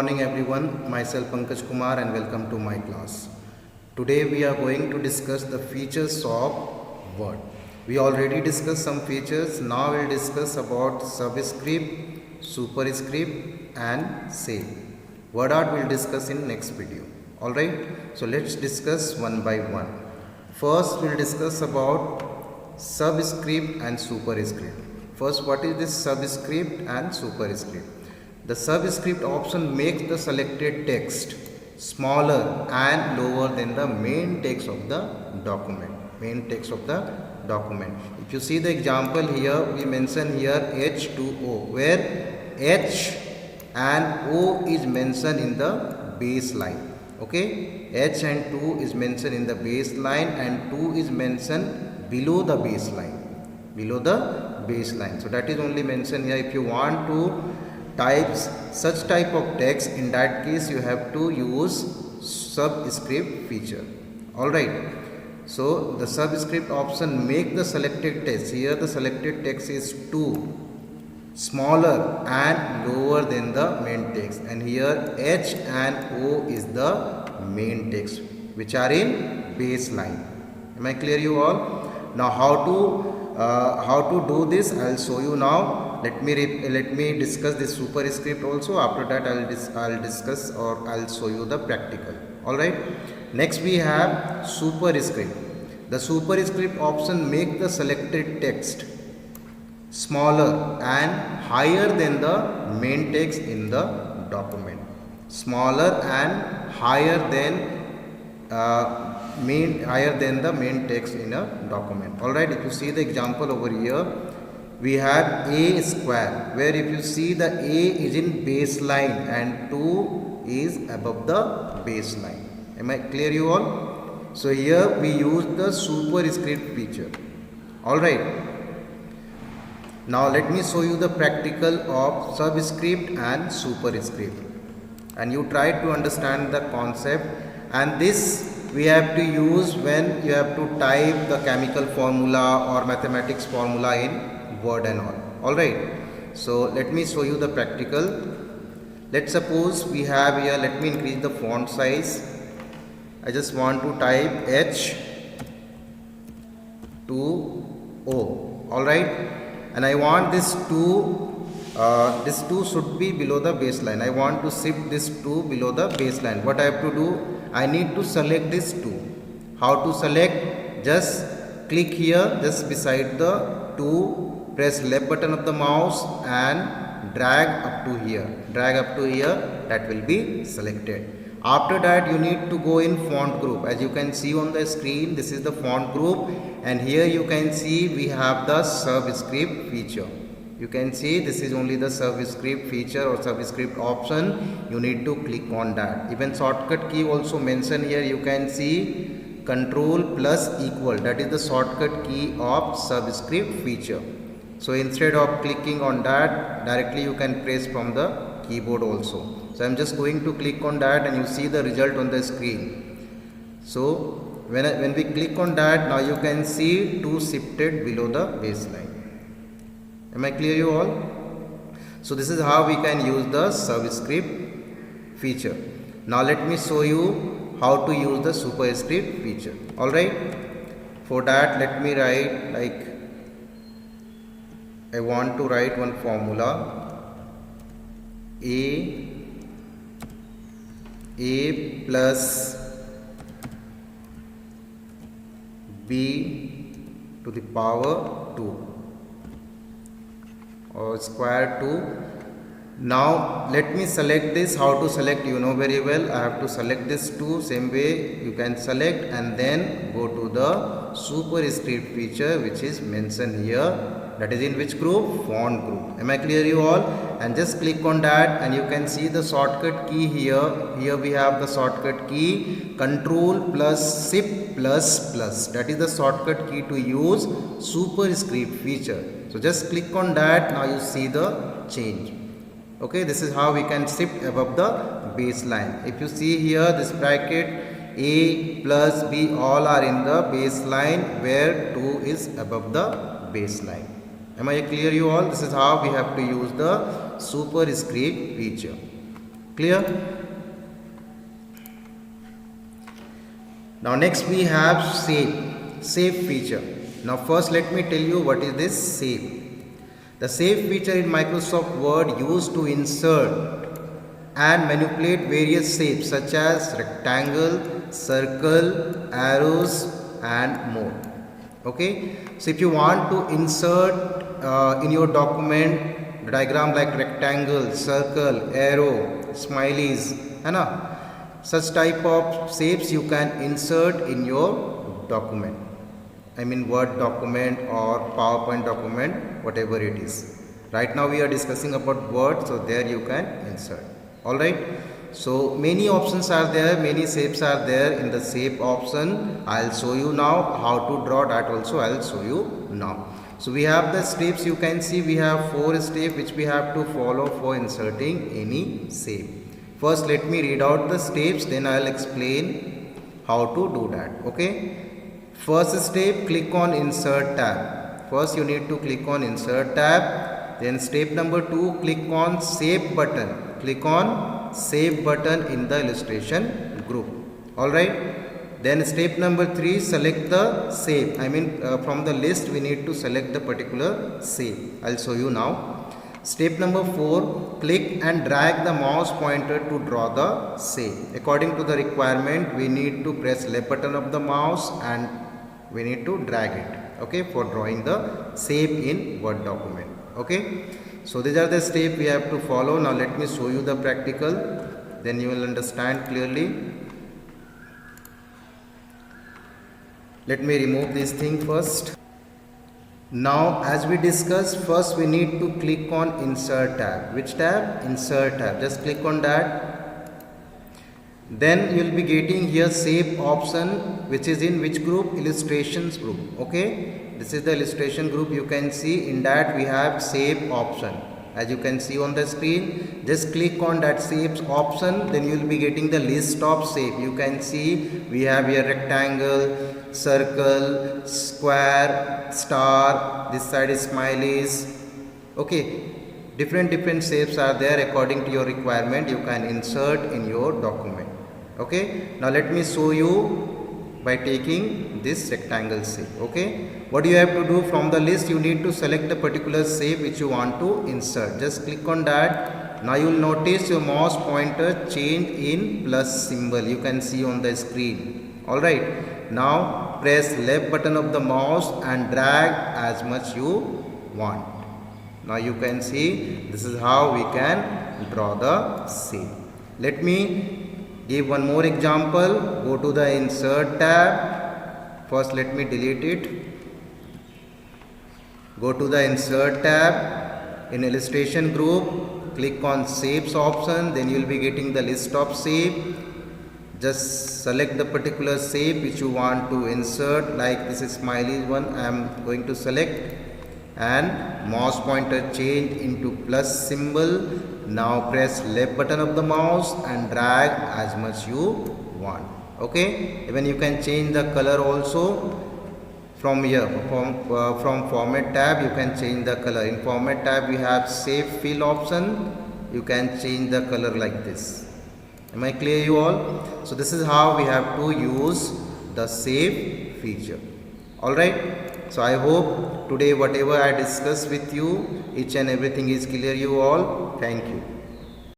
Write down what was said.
morning everyone, myself Pankaj Kumar and welcome to my class. Today we are going to discuss the features of Word. We already discussed some features, now we'll discuss about subscript, superscript and save. Word art we'll discuss in next video. Alright, so let's discuss one by one. First we'll discuss about subscript and superscript. First, what is this subscript and superscript? The subscript option makes the selected text smaller and lower than the main text of the document. If you see the example here, we mention here H2O, where H and O is mentioned in the baseline. Okay, H and 2 is mentioned in the baseline and 2 is mentioned below the baseline. So that is only mentioned here. If you want to type such type of text, in that case you have to use subscript feature. Alright, so the subscript option make the selected text, here the selected text is 2 smaller and lower than the main text, and here H and O is the main text which are in baseline. Am I clear you all? Now how to do this I will show you now. Let me discuss this superscript also. After that I'll discuss or I'll show you the practical. Alright, next we have superscript. The superscript option make the selected text smaller and higher than the main text in the document. Smaller and higher than the main text in a document. Alright, if you see the example over here, we have A square, where if you see the A is in baseline and 2 is above the baseline. Am I clear you all? So here we use the superscript feature. Alright, now let me show you the practical of subscript and superscript, and you try to understand the concept. And this we have to use when you have to type the chemical formula or mathematics formula in Word and all. Alright, so let me show you the practical. Let's suppose we have here, let me increase the font size. I just want to type H2O. Alright, and I want this 2 should be below the baseline. I want to shift this 2 below the baseline. What I have to do? I need to select this 2. How to select? Just click here, just beside the 2, press left button of the mouse and drag up to here. That will be selected. After that you need to go in font group. As you can see on the screen, this is the font group, and here you can see we have the subscript feature. You can see this is only the subscript feature or subscript option. You need to click on that. Even shortcut key also mentioned here. You can see control plus equal. That is the shortcut key of subscript feature. So instead of clicking on that, directly you can press from the keyboard also. So I am just going to click on that, and you see the result on the screen. So when we click on that, now you can see 2 shifted below the baseline. Am I clear you all? So this is how we can use the subscript feature. Now let me show you how to use the superscript feature. Alright, for that let me write, like, I want to write one formula. A plus B to the power 2 or square 2. Now let me select this. How to select, you know very well. I have to select this 2. Same way you can select and then go to the superscript feature which is mentioned here. That is in which group? Font group. Am I clear you all? And just click on that, and you can see the shortcut key here. Here we have the shortcut key Control plus Shift plus plus. That is the shortcut key to use superscript feature. So just click on that. Now you see the change. Okay, this is how we can shift above the baseline. If you see here, this bracket A plus B all are in the baseline, where 2 is above the baseline. Am I clear you all? This is how we have to use the superscript feature. Clear? Now next we have save feature. Now first let me tell you what is this save. The save feature in Microsoft Word used to insert and manipulate various shapes such as rectangle, circle, arrows and more. Okay, so if you want to insert in your document diagram like rectangle, circle, arrow, smileys, such type of shapes you can insert in your document. I mean Word document or PowerPoint document, whatever it is. Right now we are discussing about Word, so there you can insert. Alright, so many options are there, many shapes are there in the shape option. I'll show you now how to draw that also. I'll show you now. So we have the steps. You can see we have 4 steps which we have to follow for inserting any shape. First let me read out the steps, then I'll explain how to do that. Okay, first step, click on insert tab. First you need to click on insert tab. Then step number 2, click on save button. Click on save button in the illustration group. Alright, then step number 3, select the save. I mean from the list we need to select the particular save. I'll show you now. Step number 4, click and drag the mouse pointer to draw the save. According to the requirement we need to press left button of the mouse and we need to drag it, okay, for drawing the save in Word document. Okay, so these are the steps we have to follow. Now let me show you the practical, then you will understand clearly. Let me remove this thing first. Now as we discussed, first we need to click on insert tab. Which tab? Insert tab. Just click on that. Then you will be getting here save option, which is in which group? Illustrations group. Okay, this is the illustration group. You can see in that we have save option. As you can see on the screen, just click on that save option, then you will be getting the list of shape. You can see we have here rectangle, circle, square, star, this side is smileys. Okay, different shapes are there. According to your requirement you can insert in your document. Okay, now let me show you by taking this rectangle shape. Okay, what you have to do, from the list you need to select the particular shape which you want to insert. Just click on that. Now you will notice your mouse pointer change in plus symbol. You can see on the screen. Alright, now press left button of the mouse and drag as much you want. Now you can see this is how we can draw the shape. Let me give one more example. Go to the insert tab. First let me delete it. Go to the insert tab. In illustration group, click on shapes option. Then you will be getting the list of shape. Just select the particular shape which you want to insert. Like this is smiley one, I am going to select, and mouse pointer change into plus symbol. Now press left button of the mouse and drag as much you want. Okay, even you can change the color also from here. From format tab you can change the color. In format tab we have save fill option. You can change the color like this. Am I clear you all? So this is how we have to use the save feature. Alright, so I hope today whatever I discussed with you, each and everything is clear you all. Thank you.